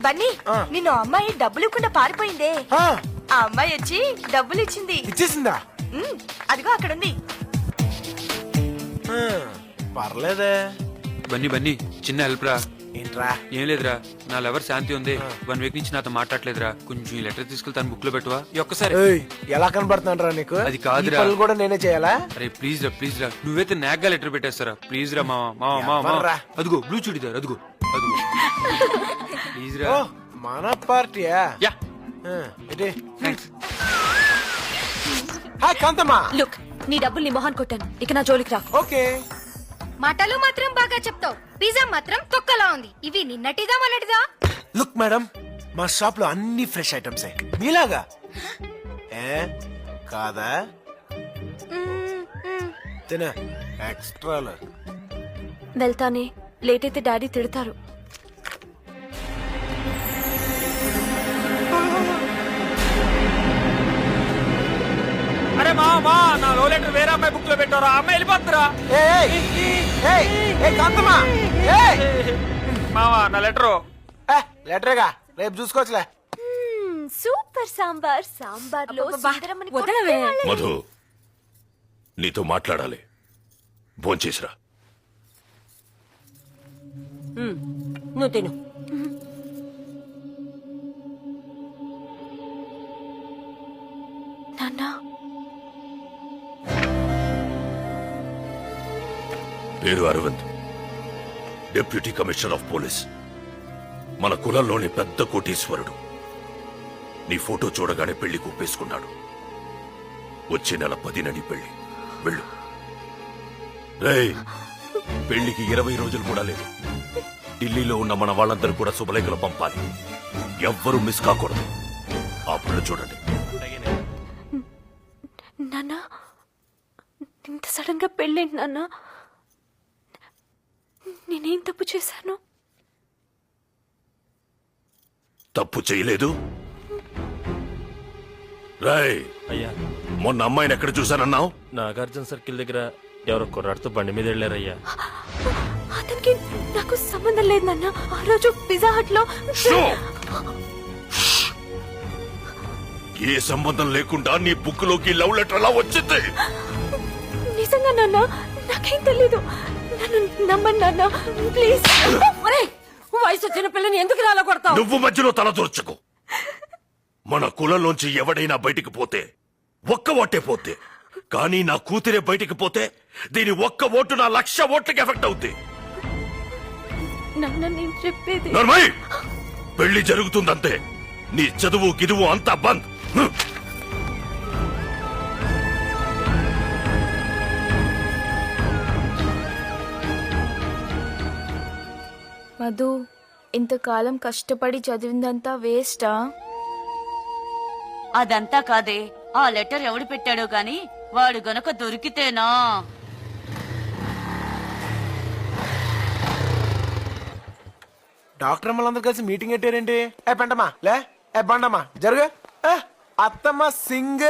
బన్నీ నిన్ను అమ్మాయి డబ్బులు ఇవ్వకుండా పారిపోయిందే. ఆ, ఆ అమ్మాయి వచ్చి డబ్బులు ఇచ్చింది. ఇచ్చేసిందా? అదిగో అక్కడుంది. ఆ, పర్లేదే. బన్నీ చిన్న హెల్ప్ రా. ఏంట్రా? ఏం లేదురా, నా లవర్ శాంతి ఉంది. 1 వీక్ నుంచి నాతో మాట్లాడలేదురా. కొంచెం ఈ లెటర్ తీసుకెళ్లి తన బుక్ లో పెట్టువా ఈ ఒక్కసారి. ఏయ్, ఎలా కనబడుతున్నారా నీకు? అది కాదురా. ఈ పనులు కూడా నేనే చేయాలా? అరే ప్లీజ్ రా నువ్వైతే నాగ్గా లెటర్ పెట్టేస్తారా ప్లీజ్ రా మావా. ఎవర్రా? అదిగో బ్లూ చుడిదార్ అదిగో ప్లీజ్ రా. ఓ, మన పార్టీయా? యా ఆ, ఇదే. థ్యాంక్స్. హాయ్ కాంతమ్మా. లుక్, నీ డబ్బులు నీ మొహాన్ కొట్టాను, ఇక నా జోలికి రా. ఓకే. మాటలు మాత్రం బాగా చెప్తావు, పిజ్జా మాత్రం తొక్కలా ఉంది. ఇవి నిన్నటిదా మొన్నటిదా? లుక్ మేడం, మా షాప్ లో అన్ని ఫ్రెష్ ఐటమ్స్ మీలాగా. ఏ కాదా? తిన ఎక్స్ట్రాలు. వెళ్తానే, లేట్ అయితే డాడీ తిడతారు. అరే మా నా లో లెటర్ వేరే అమ్మాయి బుక్ లో పెట్టారా? అమ్మాయి వెళ్ళిపోతురా. కాంతమ్మా. మావా నా లెటరు. లెటరేగా, రేపు చూసుకోవచ్చులే. సూపర్ సాంబార్, సాంబార్ లో మధు, నీతో మాట్లాడాలి. భోంచేసిరా. నువ్వు తిను. నాన్నా, పేరు Aravind, deputy commissioner of police. మన కులంలోని పెద్ద కోటీశ్వరుడు. నీ ఫోటో చూడగానే పెళ్లి కుప్పేసుకున్నాడు. వచ్చే నెల 10న పెళ్లి. వెళ్ళు. రేయ్, పెళ్లికి 20 రోజులు కూడా లేదు. ఢిల్లీలో ఉన్న మన వాళ్ళందరూ కూడా శుభలేఖలు పంపాలి. ఎవ్వరూ మిస్ కాకూడదు. ఆ పనులు చూడండి. నాన్నా, ఇంత సడన్ గా పెళ్ళేంటి నాన్నా? నేనేం తప్పు చేశాను? తప్పు చేయలేదు. రాయ్, అయ్యా, మొన్న అమ్మాయిని ఎక్కడ చూశానన్నావు? నాగార్జున సర్కిల్ దగ్గర ఎవరో కుర్రాడితో బండి మీద వెళ్ళారయ్యా. అతనికి నాకు సంబంధం లేదు నాన్న. ఆ రోజు పిజ్జా హట్ లో. ఏ సంబంధం లేకుండా నీ బుక్ లోకి లవ్ లెటర్ ఎలా వచ్చింది? నిజంగా నాన్న, నాకేం తెలీదు. నన్ను నమ్మండి నాన్న, ప్లీజ్. వయసు వచ్చిన పిల్లని ఎందుకు ఇలా కొడతావు? నువ్వు మధ్యలో తల దూర్చకు. మన కులంలోంచి ఎవడైనా బయటికి పోతే ఒక్క ఓటే పోతే, కానీ నా కూతురే బయటికి పోతే దీని ఒక్క ఓటు నా 1,00,000 ఓట్లకి ఎఫెక్ట్ అవుతుంది. నాన్న, నేను చెప్పేది. నర్మయ్, పెళ్లి జరుగుతుందంతే. నీ చదువు గిదువు అంతా బంద్. మధు, ఇంతకాలం కష్టపడి చదివిందంతా వేస్టా? అదంతా కాదే, ఆ లెటర్ ఎవడు పెట్టాడో గాని వాడు గనక దొరికితేనా. డాక్టర్ అమ్మలందరూ కలిసి మీటింగ్ పెట్టారేంటి? ఏ పెంటమ్మా లే, ఏ బండమ్మా జరుగు. అత్తమ్మ సింగ్.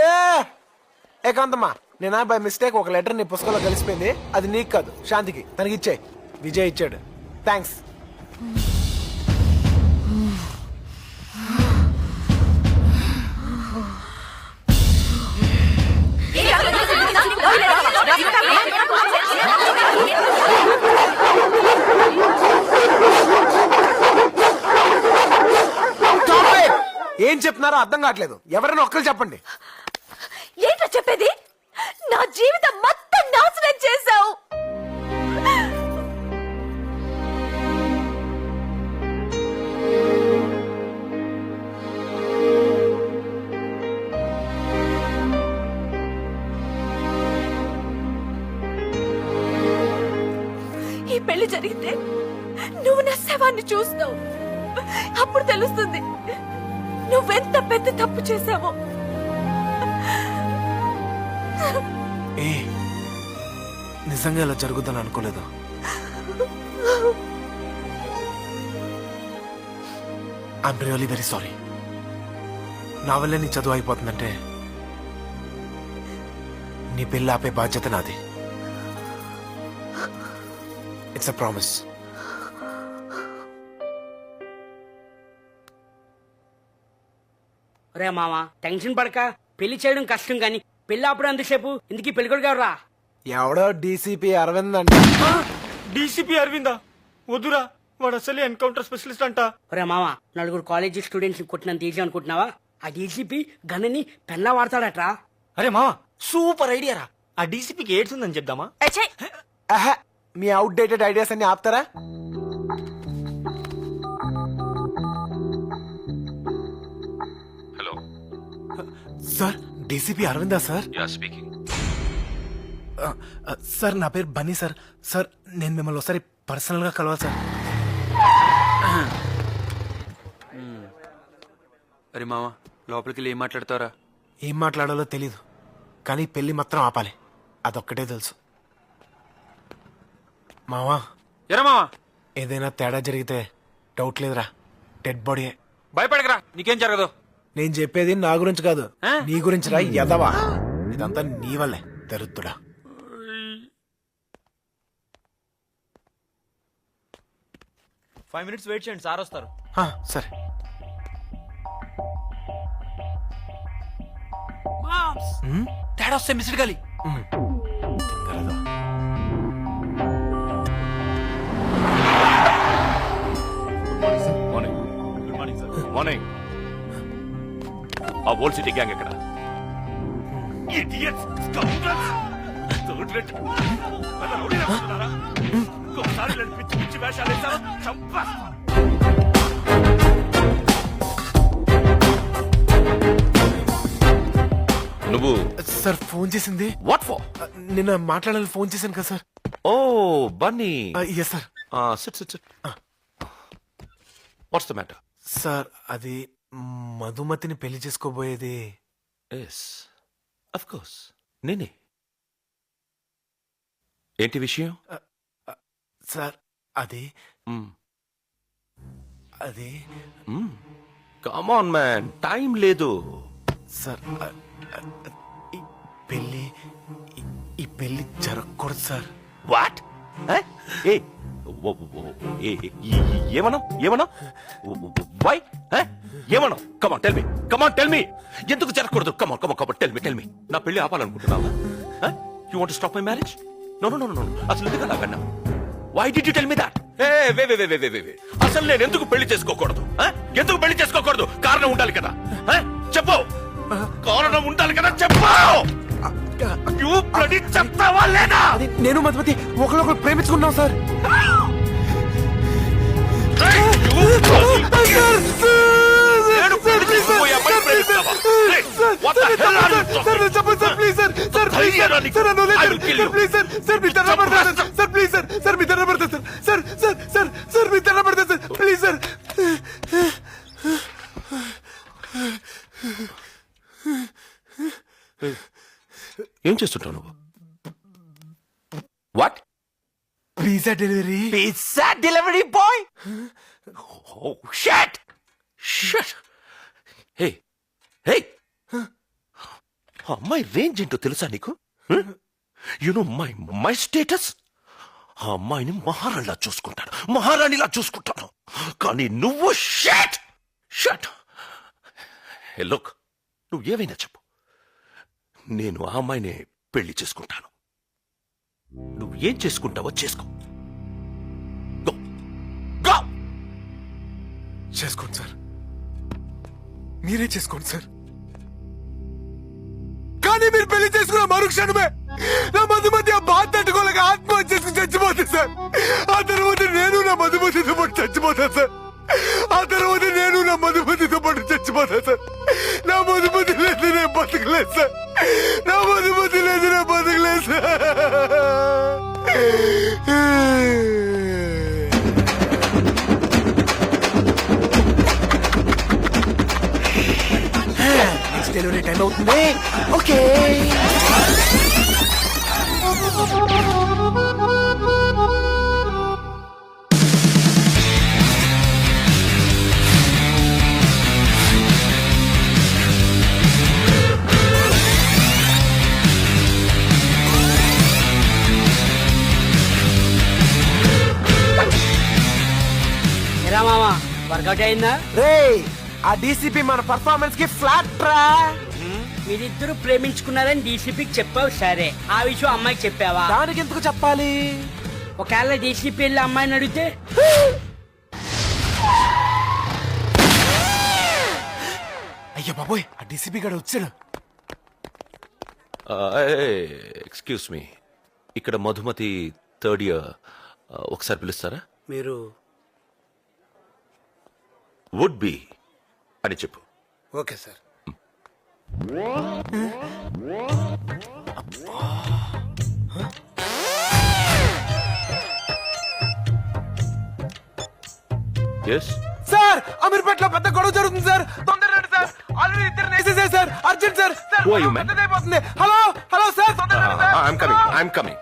ఏ కాంతమ్మా, నేను బై మిస్టేక్ ఒక లెటర్ నీ పుస్తకంలో కలిసిపోయింది. అది నీకు కాదు, శాంతికి. తనకి ఇచ్చాయి. విజయ్ ఇచ్చాడు. థ్యాంక్స్. ఏం చెప్తున్నారో అర్థం కావట్లేదు. ఎవరైనా ఒక్కరు చెప్పండి. ఏంటో చెప్పేది? నా జీవితం మొత్తం నాశనం చేశావు. ఈ పెళ్లి జరిగితే నువ్వు నా శవాన్ని చూస్తావు. అప్పుడు తెలుస్తుంది నువ్వెంత పెద్ద తప్పు చేశావో. ఏ నిజంగా ఇలా జరుగుతుందని అనుకోలేదు. I'm really very sorry. నా వల్లే నీ చదువు అయిపోతుందంటే నీ పెళ్ళి ఆపే బాధ్యత నాది. It's a promise. రే మామ టెన్షన్ పడక పెళ్లి చేయడం కష్టం గాని పెళ్లి అప్పుడు అంతసేపు ఇందుకీ పెళ్లి కొడుకు ఎవరా? ఎవడో డీసీపీ అరవింద్ అంట. డీసీపీ అరవిందా? వద్దురా, వాడు అసలే ఎన్కౌంటర్ స్పెషలిస్ట్ అంట. రే మామ నలుగురు కాలేజీ స్టూడెంట్స్ కొట్టినంత ఈజీ అనుకుంటున్నావా? ఆ డీసీపీ గన్నని పెన్నా వాడతాడట్రా. అరే మావా సూపర్ ఐడియా రా. ఆ డీసీపీకి ఎయిడ్స్ ఉందని చెప్దామా? అచ్చే ఆహా, మీ అవుట్డేటెడ్ ఐడియాస్ అన్ని ఆపుతారా? Hello, sir DCP Aravinda sir? Yeah speaking. Sir నా పేరు బన్నీ సార్. సార్ నేను మిమ్మల్ని ఒకసారి పర్సనల్ గా కలవాలి సార్. అరే మామ, లోపలికి వెళ్ళి ఏం మాట్లాడతారా? ఏం మాట్లాడాలో తెలీదు, కానీ పెళ్లి మాత్రం ఆపాలి, అదొక్కటే తెలుసు. మావా, ఎరా మామ, ఏదైనా తేడా జరిగితే డౌట్ లేదురా, డెడ్ బాడీయే. భయపడకరా, నీకేం జరగదు. నేను చెప్పేది నా గురించి కాదు, ఆ? నీ గురించి రా ఎదవా. ఇదంతా నీ వల్లే దరుద్దుడా. 5 minutes వెయిట్ చేయండి, సార్ వస్తారు. సరే. తేడా వస్తే మిస్డ్ గాలి. తింగరదా. Morning. Good morning sir. Morning. ఆ ఓల్డ్ సిటీ గ్యాంగ్ ఎక్కడ? నువ్వు సార్ ఫోన్ చేసింది వాట్ ఫర్? నిన్న మాట్లాడాలని ఫోన్ చేశాను కదా సార్. ఓ Bunny. Yes sir. Sit sit sit. What's the matter? Sir అది మధుమతిని పెళ్లి చేసుకోబోయేది. ఎస్ అఫ్ కోర్స్ నేనే. ఏంటి విషయం? సార్ అది అది కమ్ ఆన్ మ్యాన్, టైం లేదు. సార్ ఈ పెళ్లి ఈ పెళ్లి జరగకూడదు సార్. వాట్? ఏమన్నా ఏమన్నా వై ఏమన్నా? Come on tell me, come on tell me. ఎందుకు జరగకూడదు? Come on come on come on tell me, tell me. నా పెళ్లి ఆపాలనుకుంటున్నావా? You want to stop my marriage? No no no no. అసలు ఎందుకు అలాగన్నా? Why did you tell me that? అసలు నేను ఎందుకు పెళ్లి చేసుకోకూడదు? ఎందుకు పెళ్లి చేసుకోకూడదు? కారణం ఉండాలి కదా. చెప్పు, కారణం ఉండాలి కదా, చెప్పు. చెప్తావా లేదా? అది నేను మధుమతి ఒకరికొకరు ప్రేమించుకున్నాం సార్. ఏం చేస్తుంటావు నువ్వు? What? Pizza delivery. Pizza delivery boy? Oh shit! Shit! Hey, hey! అమ్మాయి రేంజ్ ఏంటో తెలుసా నీకు? You know my status. ఆ అమ్మాయిని మహారాణిలా చూసుకుంటాను, మహారాణిలా చూసుకుంటాను. కానీ నువ్వు షట్ షట్. హే లుక్, నువ్వు ఏమైనా చెప్పు, నేను ఆ అమ్మాయిని పెళ్లి చేసుకుంటాను. నువ్వు ఏం చేసుకుంటావో చేసుకో. Go go. చేసుకోండి సార్, మీరే చేసుకోండి సార్. కానీ మీరు పెళ్లి చేసుకున్న మరుక్షణమే నా మధుమతి ఆ బాధ తట్టుకోలేక ఆత్మహత్య చేసుకుని చచ్చిపోతుంది సార్. ఆ తర్వాత నేను నా మధుమతితో పాటు చచ్చిపోతాను సార్. ఆ తర్వాత నేను నా మధుమతితో పాటు చచ్చిపోతాను సార్. నా మధుమతి లేదు నేను బతకలేదు సార్. నా మధుమతి లేదు నేను బతకలేదు సార్. నెక్స్ట్ డెలివరీ టైం అవుతుంది. ఓకే. ఎరా మామ వర్కౌట్ అయిందా? రే ఆ డీసీపీ మన పర్ఫార్మెన్స్ కి ఫ్లాట్ రా. మీరిద్దరు ప్రేమించుకున్నారని డీసీపీకి చెప్పావు సరే, ఆ విషయం అమ్మాయికి చెప్పావా? దానికి ఎందుకు చెప్పాలి? ఒకవేళ డీసీపీ వెళ్ళి అమ్మాయిని అడిగితే అయ్యో బాబోయ్, ఆ డీసీపీ గడు వచ్చాడు. ఎక్స్క్యూజ్ మీ, ఇక్కడ మధుమతి థర్డ్ ఇయర్, ఒకసారి పిలుస్తారా? మీరు వుడ్ బి అని చెప్పు. Okay sir. ఎస్, సార్ అమీర్పేటలో పెద్ద గొడవ జరుగుతుంది సార్, తొందరగా రండి సార్. ఆల్రెడీ ఇద్దరు వేసేసారు sir, urgent sir. Sir Who are you, man? పెద్దదైపోతుంది. హలో హలో సార్, తొందరగా రండి సార్. I'm coming.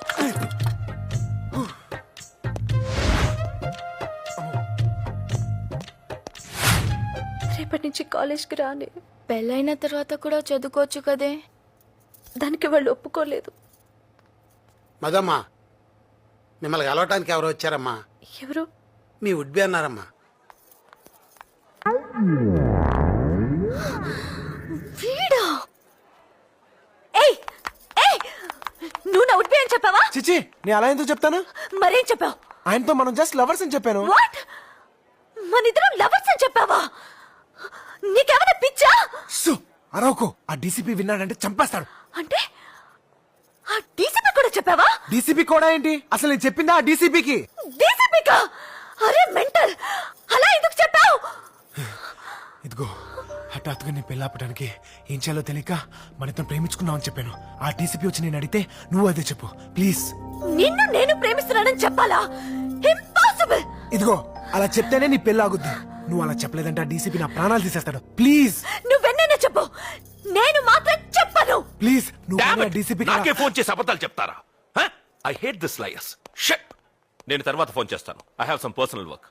రేపటి నుంచి కాలేజ్కి రాని. పెళ్ళైన తర్వాత కూడా చదువుకోవచ్చు కదే. దానికి వాళ్ళు ఒప్పుకోలేదు. మదమ్మా, మిమ్మల్ని కలవటానికి ఎవరు వచ్చారమ్మా? ఎవరు? మీ ఉడ్బి అన్నారమ్మా. వీడా? ఏయ్ ఏయ్, నువ్వు నా ఉడ్బి అని చెప్పావా? చిచి, నేను అలా ఎందుకు చెప్తాను? మరేం చెప్పావు? ఆయనతో మనం జస్ట్ లవర్స్ అని చెప్పాను. వాట్? మనిద్దరం లవర్స్ అని చెప్పావా? నీకేమైనా పిచ్చా? సో అరవకు, ఆ డీసీపీ విన్నాడంటే చంపేస్తాడు. అంటే ఆ డీసీపీ కూడా చెప్పావా? డీసీపీ కూడా ఏంటి? అసలు నేను చెప్పిందా ఆ డీసీపీకి? డీసీపీకా? అరే మెంటల్, అలా ఎందుకు చెప్పావు? ఇదిగో హఠాత్తుగా నేను పెళ్ళాపడానికి ఏం చేయాలో తెలియక మనిద్దరం ప్రేమించుకున్నాం అని చెప్పాను. ఆ డీసీపీ వచ్చి నేను అడిగితే నువ్వు అదే చెప్పు ప్లీజ్. నిన్ను నేను ప్రేమిస్తున్నానని చెప్పాలా? ఇంపాసిబుల్. ఇదిగో అలా చెప్తేనే నీ పెళ్ళి ఆగుద్ది. నువ్వు అలా చెప్పలేదంటే ఆ డీసీపీ నా ప్రాణాలు తీసేస్తాడు. ప్లీజ్ నువ్వెన్నైనా చెప్పు, నేను మాత్రం చెప్పను. ప్లీజ్ నువ్వు డీసీపీ నాకే ఫోన్ చేసి అబద్ధాలు చెప్తారా? I hate this liars. Shut. నేను తర్వాత ఫోన్ చేస్తాను. I have some personal work.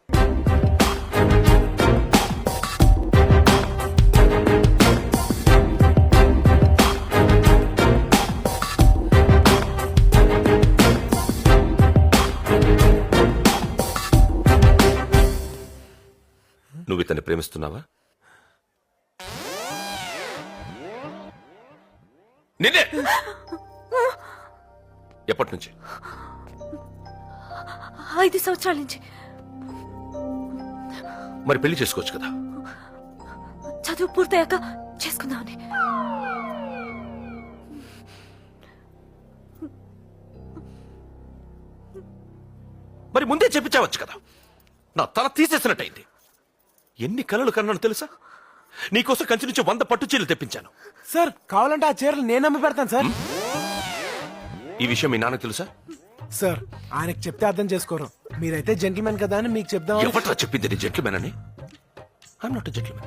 నువ్వు ఇతన్ని ప్రేమిస్తున్నావా? నిన్నే. ఎప్పటి నుంచి? 5 సంవత్సరాల నుంచి. మరి పెళ్లి చేసుకోవచ్చు కదా. చదువు పూర్తయ్యాక చేసుకుందామని. మరి ముందే చెప్పించవచ్చు కదా. నా తల తీసేసినట్టయింది. ఎన్ని కలలు కన్నాను తెలుసా? నీకోసం కంచి నుంచి 100 పట్టు చీరలు తెప్పించాను. సార్ కావాలంటే ఆ చీరలు నేను అమ్మి పెడతాను సార్. ఈ విషయం మీ నాన్నకు తెలుసా? సార్ ఆయనకు చెప్తే అర్థం చేసుకోరు. మీరైతే జెంటిల్మెన్ కదా అని మీకు చెప్దాం. ఎవట్రా చెప్పింది నీ జెంట్మెన్ అని? I'm not a gentlemen.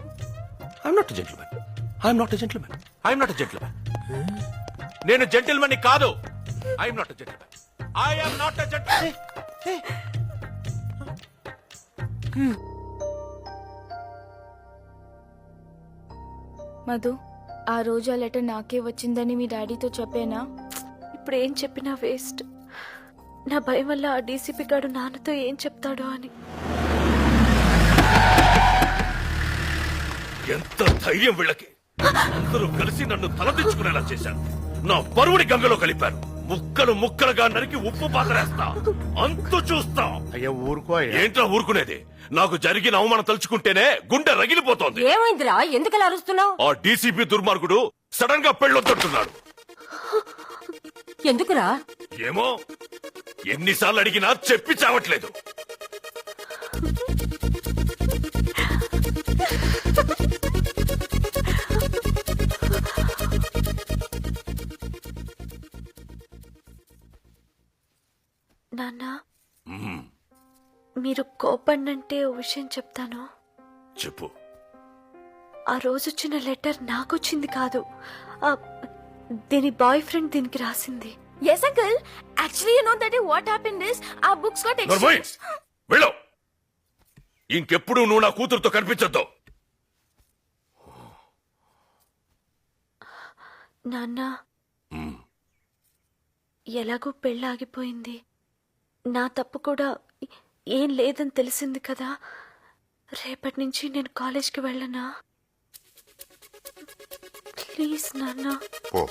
I'm not a gentlemen. I'm not a gentlemen. I'm not a gentlemen. నేను జెంటిల్మెన్ కాదు. I'm not a gentlemen. I'm not a gentlemen. Madhu, ఆ రోజు ఆ లెటర్ నాకే వచ్చిందని మీ డాడీతో చెప్పేనా? ఇప్పుడు ఏం చెప్పినా వేస్ట్. నా భయం వల్ల ఆ డీసీపీ గాడు నాన్నతో ఏం చెప్తాడో అని. ఎంత ధైర్యం వీళ్ళకి! అందరూ కలిసి నన్ను తలదించుకునేలా చేశారు. నా పరువుని గంగలో కలిపారు. ముక్కలు ముక్కలుగా నరికి ఉప్పు పాతరేస్తా. అంతు చూస్తా. అయ్యా ఊరుకో. ఏంట్రా ఊరుకునేది? నాకు జరిగిన అవమానం తలుచుకుంటేనే గుండె రగిలిపోతోంది. ఏమైందిరా? ఎందుకలా అరుస్తున్నావు? ఆ డీసీపీ దుర్మార్గుడు సడన్ గా పెళ్ళొద్దంటున్నాడు. ఎందుకురా? ఏమో, ఎన్నిసార్లు అడిగినా చెప్పి చావట్లేదు. నాన్న, మీరు కోపడినంటే ఓ విషయం చెప్తాను. చెప్పు. ఆ రోజు వచ్చిన లెటర్ నాకొచ్చింది కాదు, దీని బాయ్ ఫ్రెండ్ దీనికి రాసింది. Yes, uncle. Actually, you know that what happened is our books got నోర్మోయ్, exchanged. వెళ్ళు. ఇంకెప్పుడు నువ్వు నా కూతురుతో కనిపించొద్దు. నాన్న, ఎలాగో పెళ్ళాగిపోయింది. నా తప్పు కూడా ఏం లేదని తెలిసింది కదా. రేపటి నుంచి నేను కాలేజ్కి వెళ్ళనా? ప్లీజ్ నాన్న. పో